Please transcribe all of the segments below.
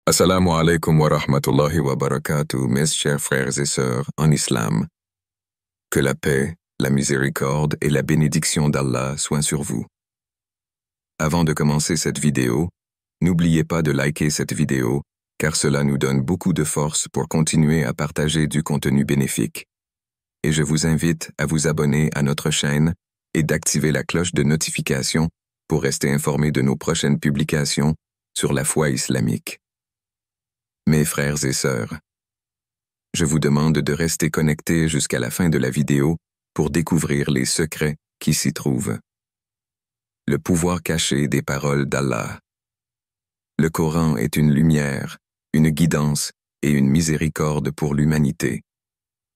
Assalamu alaikum wa rahmatullahi wa barakatuh, mes chers frères et sœurs en islam. Que la paix, la miséricorde et la bénédiction d'Allah soient sur vous. Avant de commencer cette vidéo, n'oubliez pas de liker cette vidéo, car cela nous donne beaucoup de force pour continuer à partager du contenu bénéfique. Et je vous invite à vous abonner à notre chaîne et d'activer la cloche de notification pour rester informé de nos prochaines publications sur la foi islamique. Mes frères et sœurs, je vous demande de rester connectés jusqu'à la fin de la vidéo pour découvrir les secrets qui s'y trouvent. Le pouvoir caché des paroles d'Allah. Le Coran est une lumière, une guidance et une miséricorde pour l'humanité.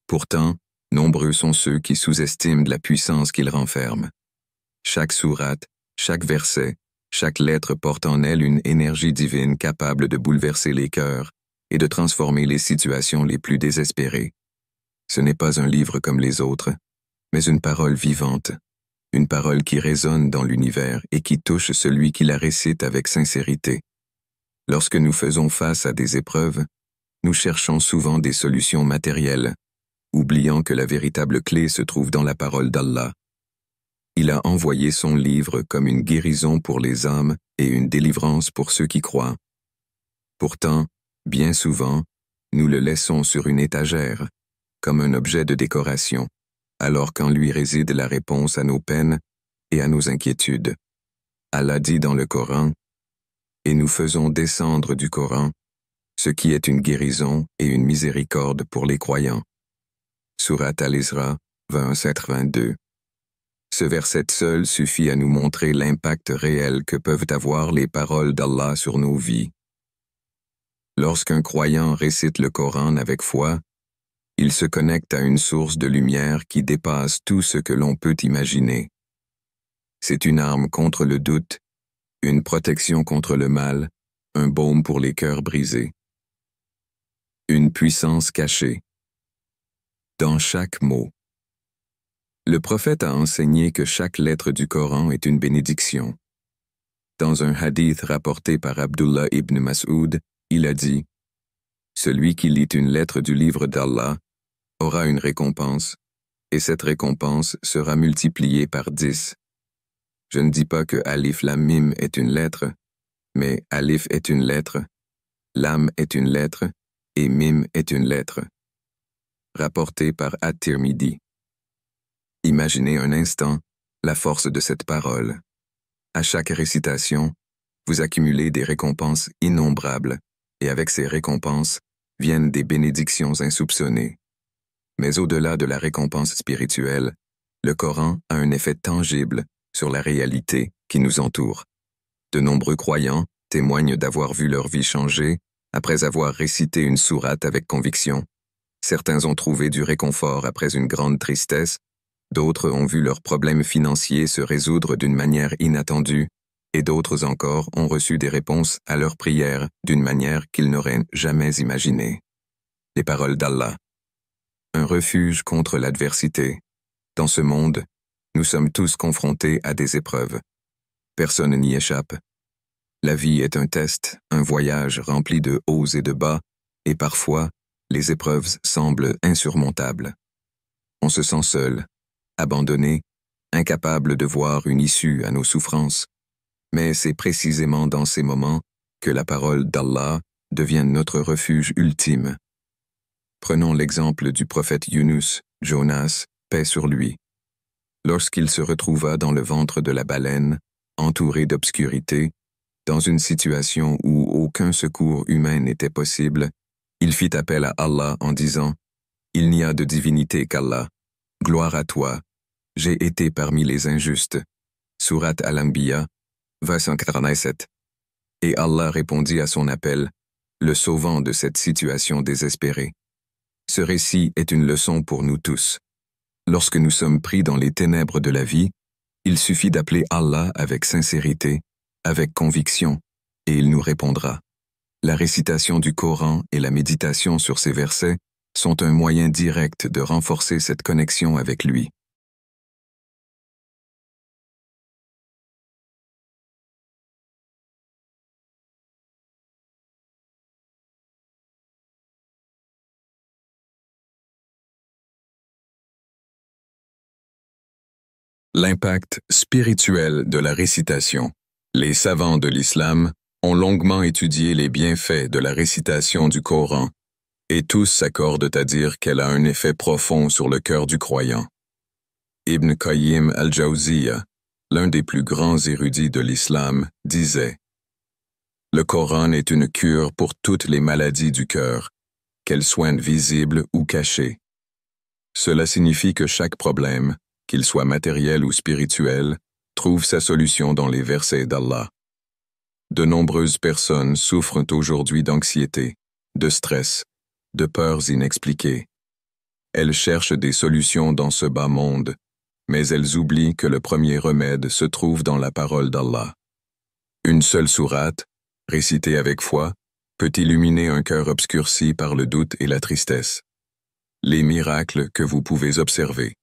Pourtant, nombreux sont ceux qui sous-estiment la puissance qu'il renferme. Chaque sourate, chaque verset, chaque lettre porte en elle une énergie divine capable de bouleverser les cœurs et de transformer les situations les plus désespérées. Ce n'est pas un livre comme les autres, mais une parole vivante, une parole qui résonne dans l'univers et qui touche celui qui la récite avec sincérité. Lorsque nous faisons face à des épreuves, nous cherchons souvent des solutions matérielles, oubliant que la véritable clé se trouve dans la parole d'Allah. Il a envoyé son livre comme une guérison pour les âmes et une délivrance pour ceux qui croient. Pourtant, bien souvent, nous le laissons sur une étagère, comme un objet de décoration, alors qu'en lui réside la réponse à nos peines et à nos inquiétudes. Allah dit dans le Coran, « Et nous faisons descendre du Coran ce qui est une guérison et une miséricorde pour les croyants. » Sourate Al-Isra 27-22. Ce verset seul suffit à nous montrer l'impact réel que peuvent avoir les paroles d'Allah sur nos vies. Lorsqu'un croyant récite le Coran avec foi, il se connecte à une source de lumière qui dépasse tout ce que l'on peut imaginer. C'est une arme contre le doute, une protection contre le mal, un baume pour les cœurs brisés. Une puissance cachée. Dans chaque mot. Le prophète a enseigné que chaque lettre du Coran est une bénédiction. Dans un hadith rapporté par Abdullah ibn Mas'ud, il a dit « Celui qui lit une lettre du livre d'Allah aura une récompense, et cette récompense sera multipliée par 10. Je ne dis pas que Alif Lam Mim est une lettre, mais Alif est une lettre, Lam est une lettre, et Mim est une lettre. » Rapporté par At-Tirmidhi. Imaginez un instant la force de cette parole. À chaque récitation, vous accumulez des récompenses innombrables, et avec ces récompenses viennent des bénédictions insoupçonnées. Mais au-delà de la récompense spirituelle, le Coran a un effet tangible sur la réalité qui nous entoure. De nombreux croyants témoignent d'avoir vu leur vie changer après avoir récité une sourate avec conviction. Certains ont trouvé du réconfort après une grande tristesse, d'autres ont vu leurs problèmes financiers se résoudre d'une manière inattendue, et d'autres encore ont reçu des réponses à leurs prières d'une manière qu'ils n'auraient jamais imaginée. Les paroles d'Allah. Un refuge contre l'adversité. Dans ce monde, nous sommes tous confrontés à des épreuves. Personne n'y échappe. La vie est un test, un voyage rempli de hauts et de bas, et parfois, les épreuves semblent insurmontables. On se sent seul, abandonné, incapable de voir une issue à nos souffrances. Mais c'est précisément dans ces moments que la parole d'Allah devient notre refuge ultime. Prenons l'exemple du prophète Yunus, Jonas, paix sur lui. Lorsqu'il se retrouva dans le ventre de la baleine, entouré d'obscurité, dans une situation où aucun secours humain n'était possible, il fit appel à Allah en disant « Il n'y a de divinité qu'Allah. Gloire à toi. J'ai été parmi les injustes. » Sourate Al-Anbiya, verset 47. Et Allah répondit à son appel, le sauvant de cette situation désespérée. Ce récit est une leçon pour nous tous. Lorsque nous sommes pris dans les ténèbres de la vie, il suffit d'appeler Allah avec sincérité, avec conviction, et il nous répondra. La récitation du Coran et la méditation sur ces versets sont un moyen direct de renforcer cette connexion avec lui. L'impact spirituel de la récitation. Les savants de l'islam ont longuement étudié les bienfaits de la récitation du Coran, et tous s'accordent à dire qu'elle a un effet profond sur le cœur du croyant. Ibn Qayyim al-Jawziyya, l'un des plus grands érudits de l'islam, disait « Le Coran est une cure pour toutes les maladies du cœur, qu'elles soient visibles ou cachées. Cela signifie que chaque problème, qu'il soit matériel ou spirituel, trouve sa solution dans les versets d'Allah. De nombreuses personnes souffrent aujourd'hui d'anxiété, de stress, de peurs inexpliquées. Elles cherchent des solutions dans ce bas monde, mais elles oublient que le premier remède se trouve dans la parole d'Allah. Une seule sourate, récitée avec foi, peut illuminer un cœur obscurci par le doute et la tristesse. Les miracles que vous pouvez observer.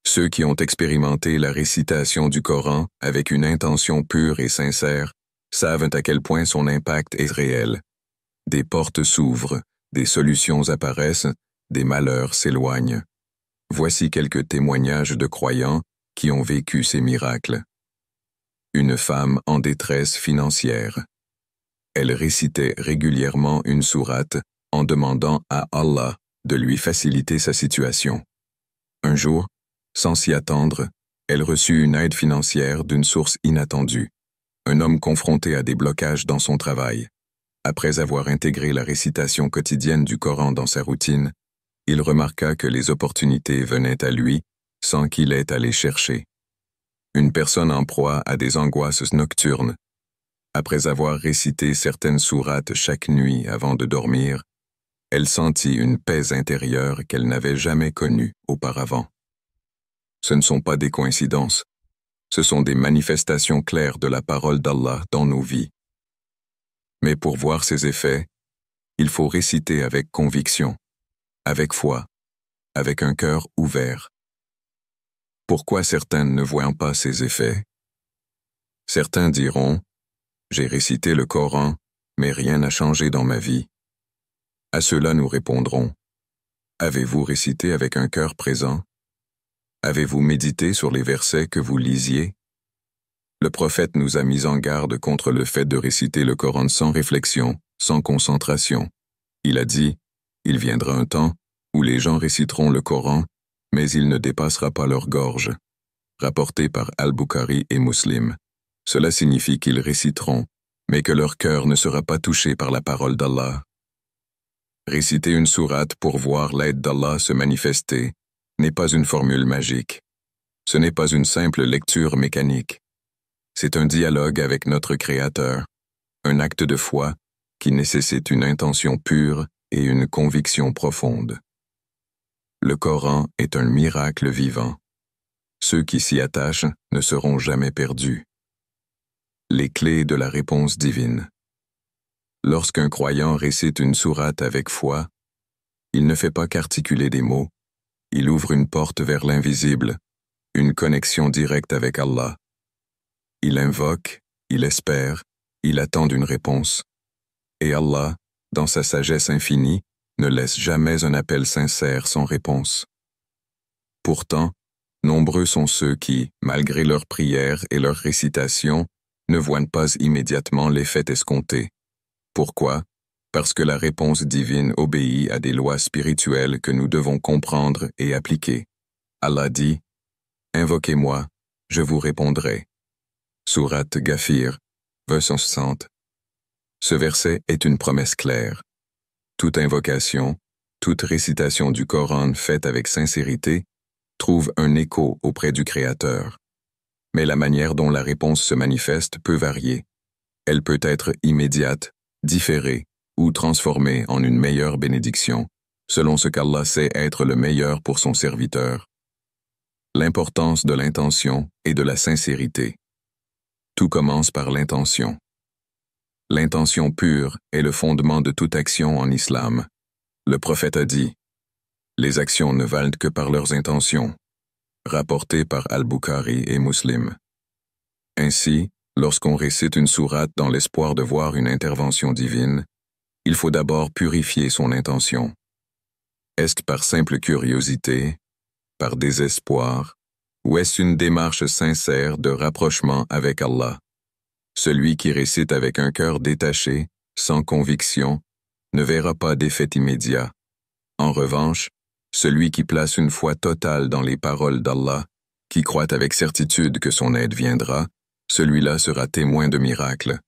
Ceux qui ont expérimenté la récitation du Coran avec une intention pure et sincère savent à quel point son impact est réel. Des portes s'ouvrent, des solutions apparaissent, des malheurs s'éloignent. Voici quelques témoignages de croyants qui ont vécu ces miracles. Une femme en détresse financière. Elle récitait régulièrement une sourate en demandant à Allah de lui faciliter sa situation. Un jour, sans s'y attendre, elle reçut une aide financière d'une source inattendue. Un homme confronté à des blocages dans son travail. Après avoir intégré la récitation quotidienne du Coran dans sa routine, il remarqua que les opportunités venaient à lui sans qu'il ait à les chercher. Une personne en proie à des angoisses nocturnes. Après avoir récité certaines sourates chaque nuit avant de dormir, elle sentit une paix intérieure qu'elle n'avait jamais connue auparavant. Ce ne sont pas des coïncidences, ce sont des manifestations claires de la parole d'Allah dans nos vies. Mais pour voir ces effets, il faut réciter avec conviction, avec foi, avec un cœur ouvert. Pourquoi certains ne voient pas ces effets? Certains diront « J'ai récité le Coran, mais rien n'a changé dans ma vie. » À cela nous répondrons « Avez-vous récité avec un cœur présent? Avez-vous médité sur les versets que vous lisiez? » Le prophète nous a mis en garde contre le fait de réciter le Coran sans réflexion, sans concentration. Il a dit « Il viendra un temps où les gens réciteront le Coran, mais il ne dépassera pas leur gorge. » Rapporté par Al-Bukhari et Muslim. Cela signifie qu'ils réciteront, mais que leur cœur ne sera pas touché par la parole d'Allah. Réciter une sourate pour voir l'aide d'Allah se manifester n'est pas une formule magique. Ce n'est pas une simple lecture mécanique. C'est un dialogue avec notre Créateur, un acte de foi qui nécessite une intention pure et une conviction profonde. Le Coran est un miracle vivant. Ceux qui s'y attachent ne seront jamais perdus. Les clés de la réponse divine. Lorsqu'un croyant récite une sourate avec foi, il ne fait pas qu'articuler des mots, il ouvre une porte vers l'invisible, une connexion directe avec Allah. Il invoque, il espère, il attend une réponse. Et Allah, dans sa sagesse infinie, ne laisse jamais un appel sincère sans réponse. Pourtant, nombreux sont ceux qui, malgré leurs prières et leurs récitations, ne voient pas immédiatement l'effet escompté. Pourquoi? Parce que la réponse divine obéit à des lois spirituelles que nous devons comprendre et appliquer. Allah dit « Invoquez-moi, je vous répondrai. » Sourate Ghafir, verset 60. Ce verset est une promesse claire. Toute invocation, toute récitation du Coran faite avec sincérité trouve un écho auprès du Créateur. Mais la manière dont la réponse se manifeste peut varier. Elle peut être immédiate, différée ou transformée en une meilleure bénédiction, selon ce qu'Allah sait être le meilleur pour son serviteur. L'importance de l'intention et de la sincérité. Tout commence par l'intention. L'intention pure est le fondement de toute action en islam. Le prophète a dit « Les actions ne valent que par leurs intentions », rapporté par Al-Bukhari et Muslim. Ainsi, lorsqu'on récite une sourate dans l'espoir de voir une intervention divine, il faut d'abord purifier son intention. Est-ce par simple curiosité, par désespoir, ou est-ce une démarche sincère de rapprochement avec Allah? Celui qui récite avec un cœur détaché, sans conviction, ne verra pas d'effet immédiat. En revanche, celui qui place une foi totale dans les paroles d'Allah, qui croit avec certitude que son aide viendra, celui-là sera témoin de miracles.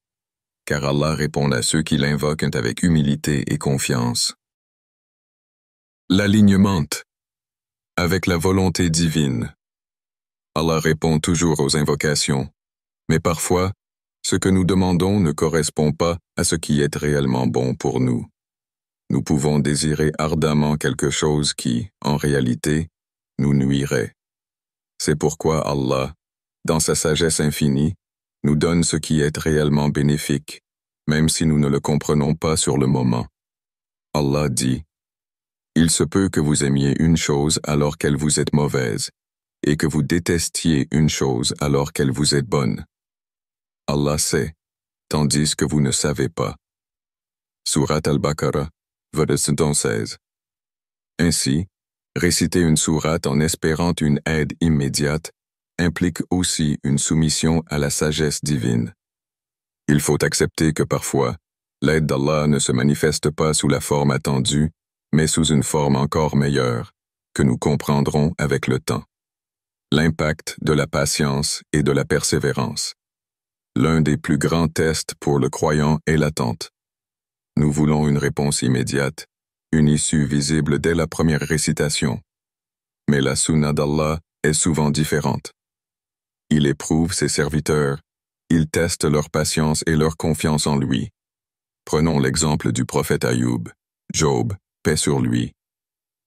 Car Allah répond à ceux qui l'invoquent avec humilité et confiance. L'alignement. Avec la volonté divine. Allah répond toujours aux invocations, mais parfois, ce que nous demandons ne correspond pas à ce qui est réellement bon pour nous. Nous pouvons désirer ardemment quelque chose qui, en réalité, nous nuirait. C'est pourquoi Allah, dans sa sagesse infinie, nous donne ce qui est réellement bénéfique, même si nous ne le comprenons pas sur le moment. Allah dit, « Il se peut que vous aimiez une chose alors qu'elle vous est mauvaise, et que vous détestiez une chose alors qu'elle vous est bonne. Allah sait, tandis que vous ne savez pas. » Surat al-Baqarah, verset 16. Ainsi, réciter une sourate en espérant une aide immédiate implique aussi une soumission à la sagesse divine. Il faut accepter que parfois, l'aide d'Allah ne se manifeste pas sous la forme attendue, mais sous une forme encore meilleure, que nous comprendrons avec le temps. L'impact de la patience et de la persévérance. L'un des plus grands tests pour le croyant est l'attente. Nous voulons une réponse immédiate, une issue visible dès la première récitation. Mais la sunna d'Allah est souvent différente. Il éprouve ses serviteurs, il teste leur patience et leur confiance en lui. Prenons l'exemple du prophète Ayoub, Job, paix sur lui.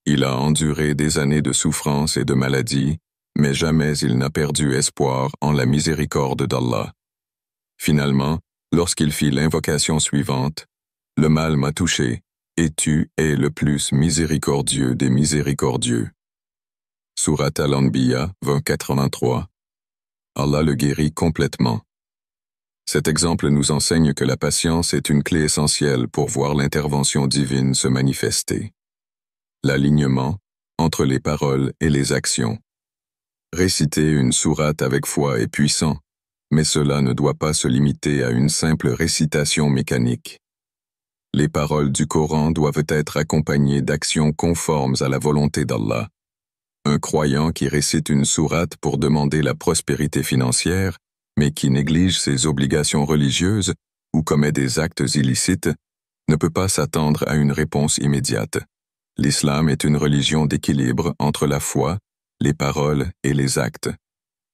Il a enduré des années de souffrance et de maladie, mais jamais il n'a perdu espoir en la miséricorde d'Allah. Finalement, lorsqu'il fit l'invocation suivante, « Le mal m'a touché, et tu es le plus miséricordieux des miséricordieux. » Surat al-Anbiya 20:83. Allah le guérit complètement. Cet exemple nous enseigne que la patience est une clé essentielle pour voir l'intervention divine se manifester. L'alignement entre les paroles et les actions. Réciter une sourate avec foi est puissant, mais cela ne doit pas se limiter à une simple récitation mécanique. Les paroles du Coran doivent être accompagnées d'actions conformes à la volonté d'Allah. Un croyant qui récite une sourate pour demander la prospérité financière, mais qui néglige ses obligations religieuses ou commet des actes illicites, ne peut pas s'attendre à une réponse immédiate. L'islam est une religion d'équilibre entre la foi, les paroles et les actes.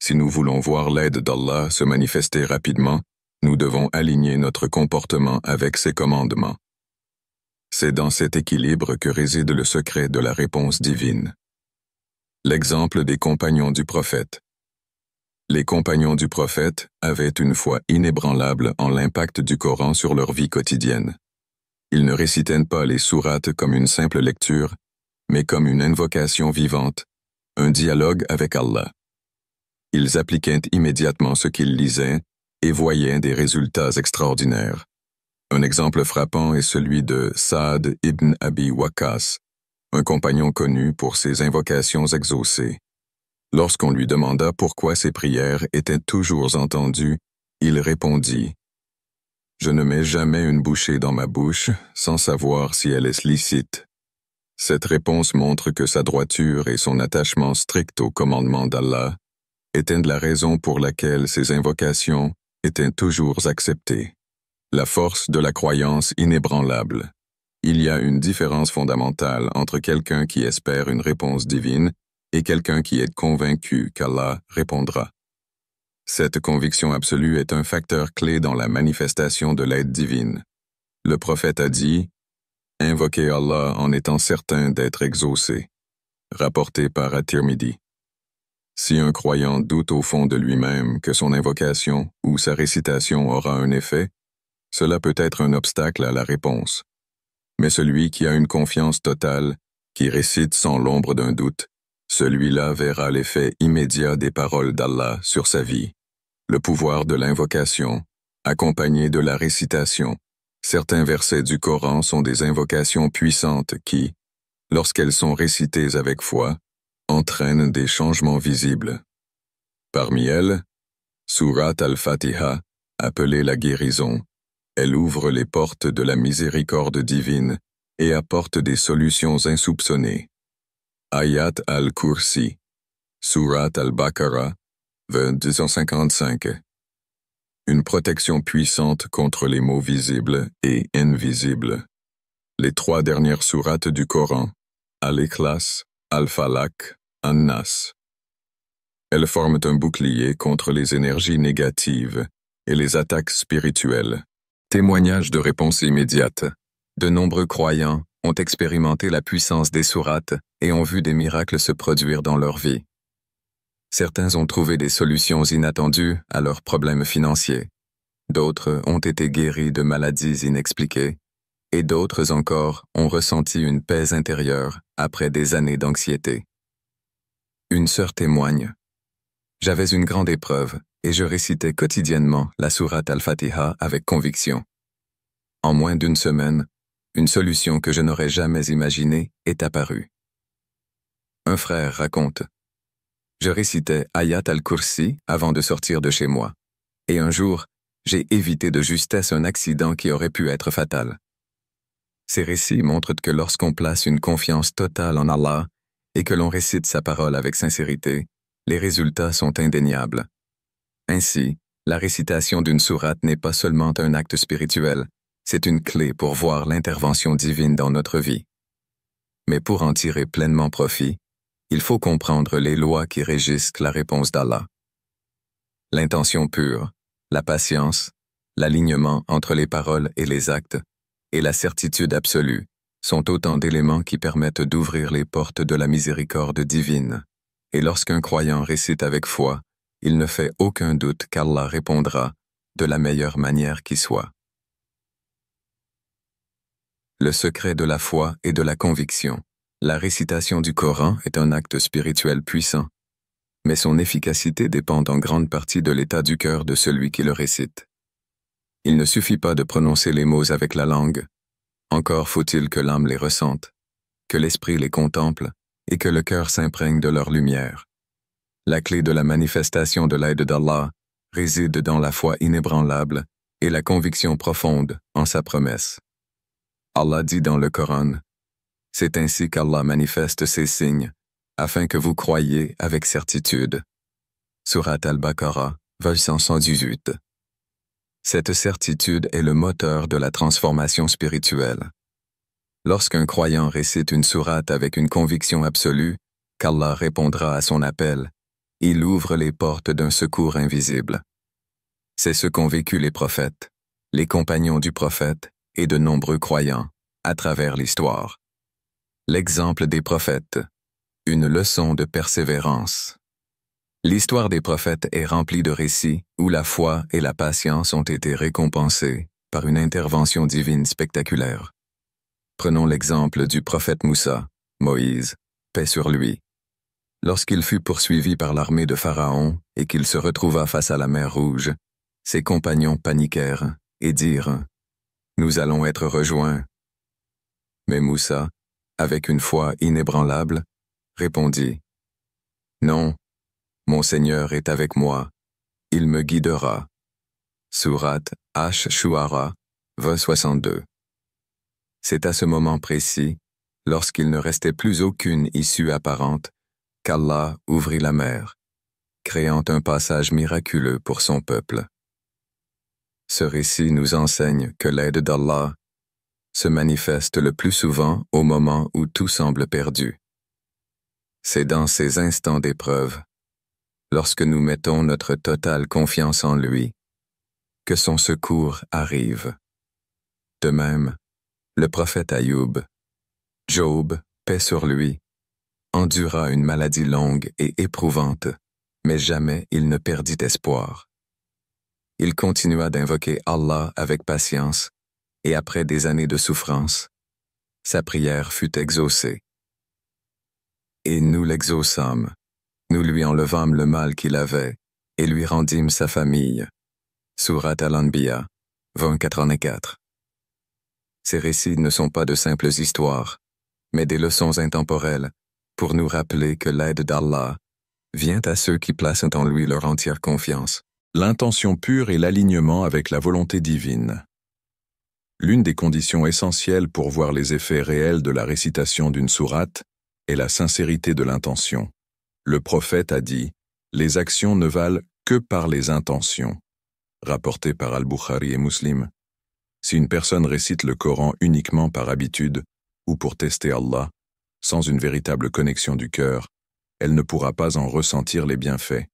Si nous voulons voir l'aide d'Allah se manifester rapidement, nous devons aligner notre comportement avec ses commandements. C'est dans cet équilibre que réside le secret de la réponse divine. L'exemple des compagnons du prophète. Les compagnons du prophète avaient une foi inébranlable en l'impact du Coran sur leur vie quotidienne. Ils ne récitaient pas les sourates comme une simple lecture, mais comme une invocation vivante, un dialogue avec Allah. Ils appliquaient immédiatement ce qu'ils lisaient et voyaient des résultats extraordinaires. Un exemple frappant est celui de Saad ibn Abi Waqqas, un compagnon connu pour ses invocations exaucées. Lorsqu'on lui demanda pourquoi ses prières étaient toujours entendues, il répondit « Je ne mets jamais une bouchée dans ma bouche sans savoir si elle est licite. » Cette réponse montre que sa droiture et son attachement strict au commandement d'Allah étaient la raison pour laquelle ses invocations étaient toujours acceptées. La force de la croyance inébranlable. Il y a une différence fondamentale entre quelqu'un qui espère une réponse divine et quelqu'un qui est convaincu qu'Allah répondra. Cette conviction absolue est un facteur clé dans la manifestation de l'aide divine. Le prophète a dit « Invoquez Allah en étant certain d'être exaucé », rapporté par At-Tirmidhi. Si un croyant doute au fond de lui-même que son invocation ou sa récitation aura un effet, cela peut être un obstacle à la réponse. Mais celui qui a une confiance totale, qui récite sans l'ombre d'un doute, celui-là verra l'effet immédiat des paroles d'Allah sur sa vie. Le pouvoir de l'invocation, accompagné de la récitation. Certains versets du Coran sont des invocations puissantes qui, lorsqu'elles sont récitées avec foi, entraînent des changements visibles. Parmi elles, Surat al-Fatiha, appelée la guérison, elle ouvre les portes de la miséricorde divine et apporte des solutions insoupçonnées. Ayat al-Kursi, Surat al-Baqarah, 255. Une protection puissante contre les maux visibles et invisibles. Les 3 dernières sourates du Coran, Al-Ikhlas, Al-Falaq, An-Nas. Elles forment un bouclier contre les énergies négatives et les attaques spirituelles. Témoignage de réponse immédiate. De nombreux croyants ont expérimenté la puissance des sourates et ont vu des miracles se produire dans leur vie. Certains ont trouvé des solutions inattendues à leurs problèmes financiers. D'autres ont été guéris de maladies inexpliquées. Et d'autres encore ont ressenti une paix intérieure après des années d'anxiété. Une sœur témoigne. J'avais une grande épreuve et je récitais quotidiennement la sourate al-Fatiha avec conviction. En moins d'une semaine, une solution que je n'aurais jamais imaginée est apparue. Un frère raconte. Je récitais Ayat al-Kursi avant de sortir de chez moi, et un jour, j'ai évité de justesse un accident qui aurait pu être fatal. Ces récits montrent que lorsqu'on place une confiance totale en Allah et que l'on récite sa parole avec sincérité, les résultats sont indéniables. Ainsi, la récitation d'une sourate n'est pas seulement un acte spirituel, c'est une clé pour voir l'intervention divine dans notre vie. Mais pour en tirer pleinement profit, il faut comprendre les lois qui régissent la réponse d'Allah. L'intention pure, la patience, l'alignement entre les paroles et les actes, et la certitude absolue sont autant d'éléments qui permettent d'ouvrir les portes de la miséricorde divine. Et lorsqu'un croyant récite avec foi, il ne fait aucun doute qu'Allah répondra de la meilleure manière qui soit. Le secret de la foi et de la conviction. La récitation du Coran est un acte spirituel puissant, mais son efficacité dépend en grande partie de l'état du cœur de celui qui le récite. Il ne suffit pas de prononcer les mots avec la langue, encore faut-il que l'âme les ressente, que l'esprit les contemple et que le cœur s'imprègne de leur lumière. La clé de la manifestation de l'aide d'Allah réside dans la foi inébranlable et la conviction profonde en sa promesse. Allah dit dans le Coran, « C'est ainsi qu'Allah manifeste ses signes, afin que vous croyiez avec certitude. » Surat al-Baqarah, verset 118. Cette certitude est le moteur de la transformation spirituelle. Lorsqu'un croyant récite une sourate avec une conviction absolue qu'Allah répondra à son appel, il ouvre les portes d'un secours invisible. C'est ce qu'ont vécu les prophètes, les compagnons du prophète et de nombreux croyants à travers l'histoire. L'exemple des prophètes, une leçon de persévérance. L'histoire des prophètes est remplie de récits où la foi et la patience ont été récompensées par une intervention divine spectaculaire. Prenons l'exemple du prophète Moussa, Moïse, paix sur lui. Lorsqu'il fut poursuivi par l'armée de Pharaon et qu'il se retrouva face à la mer Rouge, ses compagnons paniquèrent et dirent « Nous allons être rejoints. » Mais Moussa, avec une foi inébranlable, répondit « Non, mon Seigneur est avec moi, il me guidera. » Sourate Ash-Shu'ara, 62. C'est à ce moment précis, lorsqu'il ne restait plus aucune issue apparente, qu'Allah ouvrit la mer, créant un passage miraculeux pour son peuple. Ce récit nous enseigne que l'aide d'Allah se manifeste le plus souvent au moment où tout semble perdu. C'est dans ces instants d'épreuve, lorsque nous mettons notre totale confiance en lui, que son secours arrive. De même, le prophète Ayoub, Job, paix sur lui, endura une maladie longue et éprouvante, mais jamais il ne perdit espoir. Il continua d'invoquer Allah avec patience, et après des années de souffrance, sa prière fut exaucée. Et nous l'exauçâmes, nous lui enlevâmes le mal qu'il avait, et lui rendîmes sa famille. Surat al-Anbiya, 84. Ces récits ne sont pas de simples histoires, mais des leçons intemporelles pour nous rappeler que l'aide d'Allah vient à ceux qui placent en lui leur entière confiance. L'intention pure et l'alignement avec la volonté divine. L'une des conditions essentielles pour voir les effets réels de la récitation d'une sourate est la sincérité de l'intention. Le prophète a dit « Les actions ne valent que par les intentions », rapporté par Al-Bukhari et Muslim. Si une personne récite le Coran uniquement par habitude ou pour tester Allah, sans une véritable connexion du cœur, elle ne pourra pas en ressentir les bienfaits.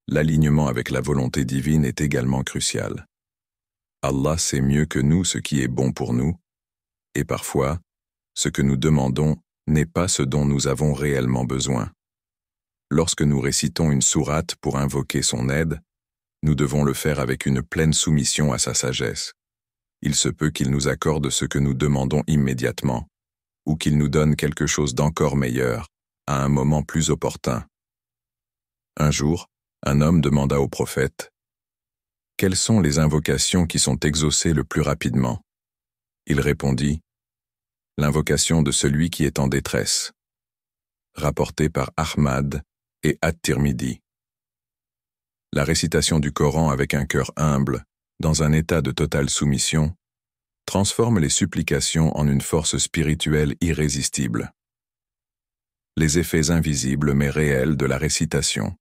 L'alignement avec la volonté divine est également crucial. Allah sait mieux que nous ce qui est bon pour nous, et parfois, ce que nous demandons n'est pas ce dont nous avons réellement besoin. Lorsque nous récitons une sourate pour invoquer son aide, nous devons le faire avec une pleine soumission à sa sagesse. Il se peut qu'il nous accorde ce que nous demandons immédiatement, ou qu'il nous donne quelque chose d'encore meilleur, à un moment plus opportun. Un jour, un homme demanda au prophète « Quelles sont les invocations qui sont exaucées le plus rapidement ?» Il répondit « L'invocation de celui qui est en détresse », rapporté par Ahmad et At-Tirmidhi. La récitation du Coran avec un cœur humble, dans un état de totale soumission, transforme les supplications en une force spirituelle irrésistible. Les effets invisibles mais réels de la récitation.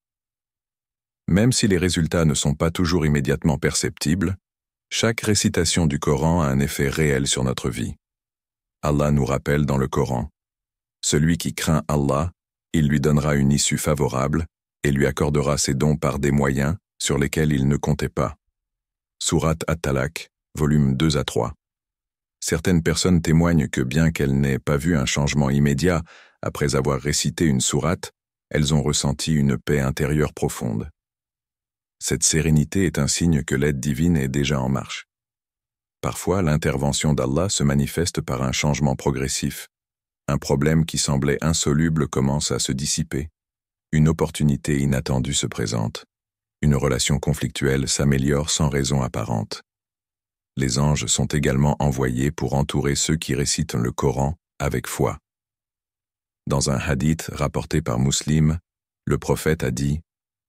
Même si les résultats ne sont pas toujours immédiatement perceptibles, chaque récitation du Coran a un effet réel sur notre vie. Allah nous rappelle dans le Coran « Celui qui craint Allah, il lui donnera une issue favorable et lui accordera ses dons par des moyens sur lesquels il ne comptait pas. » Sourate At-Talaq, volume 2 à 3. Certaines personnes témoignent que bien qu'elles n'aient pas vu un changement immédiat après avoir récité une sourate, elles ont ressenti une paix intérieure profonde. Cette sérénité est un signe que l'aide divine est déjà en marche. Parfois, l'intervention d'Allah se manifeste par un changement progressif. Un problème qui semblait insoluble commence à se dissiper. Une opportunité inattendue se présente. Une relation conflictuelle s'améliore sans raison apparente. Les anges sont également envoyés pour entourer ceux qui récitent le Coran avec foi. Dans un hadith rapporté par Muslim, le prophète a dit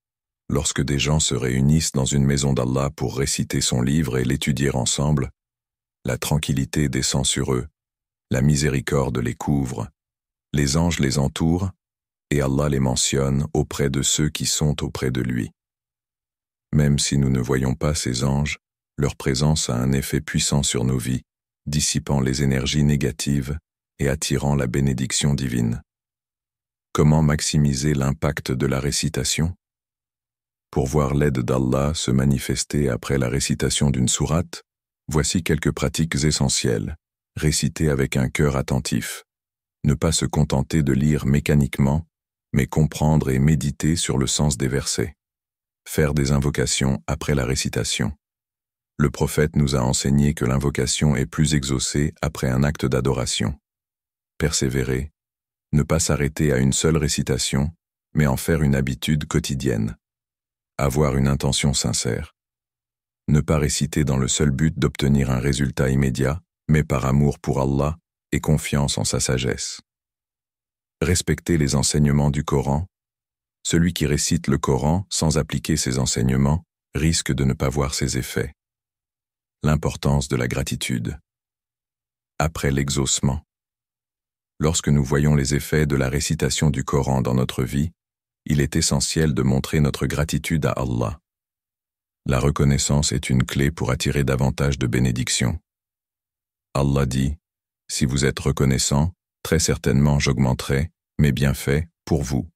« Lorsque des gens se réunissent dans une maison d'Allah pour réciter son livre et l'étudier ensemble, la tranquillité descend sur eux, la miséricorde les couvre, les anges les entourent, et Allah les mentionne auprès de ceux qui sont auprès de lui. Même si nous ne voyons pas ces anges, leur présence a un effet puissant sur nos vies, dissipant les énergies négatives et attirant la bénédiction divine. Comment maximiser l'impact de la récitation? Pour voir l'aide d'Allah se manifester après la récitation d'une sourate, voici quelques pratiques essentielles. Réciter avec un cœur attentif. Ne pas se contenter de lire mécaniquement, mais comprendre et méditer sur le sens des versets. Faire des invocations après la récitation. Le prophète nous a enseigné que l'invocation est plus exaucée après un acte d'adoration. Persévérer. Ne pas s'arrêter à une seule récitation, mais en faire une habitude quotidienne. Avoir une intention sincère. Ne pas réciter dans le seul but d'obtenir un résultat immédiat, mais par amour pour Allah et confiance en sa sagesse. Respecter les enseignements du Coran. Celui qui récite le Coran sans appliquer ses enseignements risque de ne pas voir ses effets. L'importance de la gratitude. Après l'exaucement. Lorsque nous voyons les effets de la récitation du Coran dans notre vie, il est essentiel de montrer notre gratitude à Allah. La reconnaissance est une clé pour attirer davantage de bénédictions. Allah dit, « Si vous êtes reconnaissant, très certainement j'augmenterai mes bienfaits pour vous. »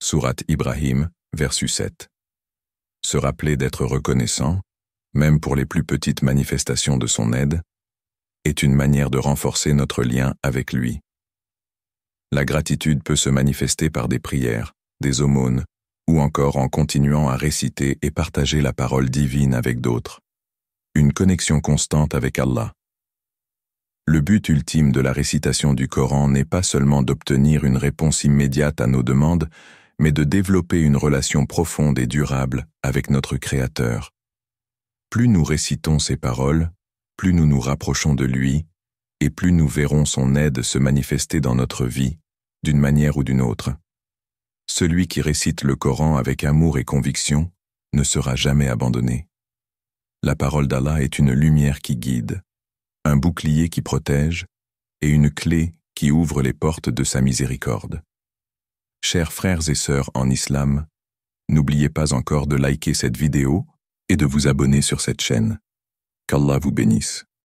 Sourate Ibrahim, verset 7. Se rappeler d'être reconnaissant, même pour les plus petites manifestations de son aide, est une manière de renforcer notre lien avec lui. La gratitude peut se manifester par des prières, des aumônes, ou encore en continuant à réciter et partager la parole divine avec d'autres. Une connexion constante avec Allah. Le but ultime de la récitation du Coran n'est pas seulement d'obtenir une réponse immédiate à nos demandes, mais de développer une relation profonde et durable avec notre Créateur. Plus nous récitons ces paroles, plus nous nous rapprochons de lui, et plus nous verrons son aide se manifester dans notre vie, d'une manière ou d'une autre. Celui qui récite le Coran avec amour et conviction ne sera jamais abandonné. La parole d'Allah est une lumière qui guide, un bouclier qui protège et une clé qui ouvre les portes de sa miséricorde. Chers frères et sœurs en islam, n'oubliez pas encore de liker cette vidéo et de vous abonner sur cette chaîne. Qu'Allah vous bénisse.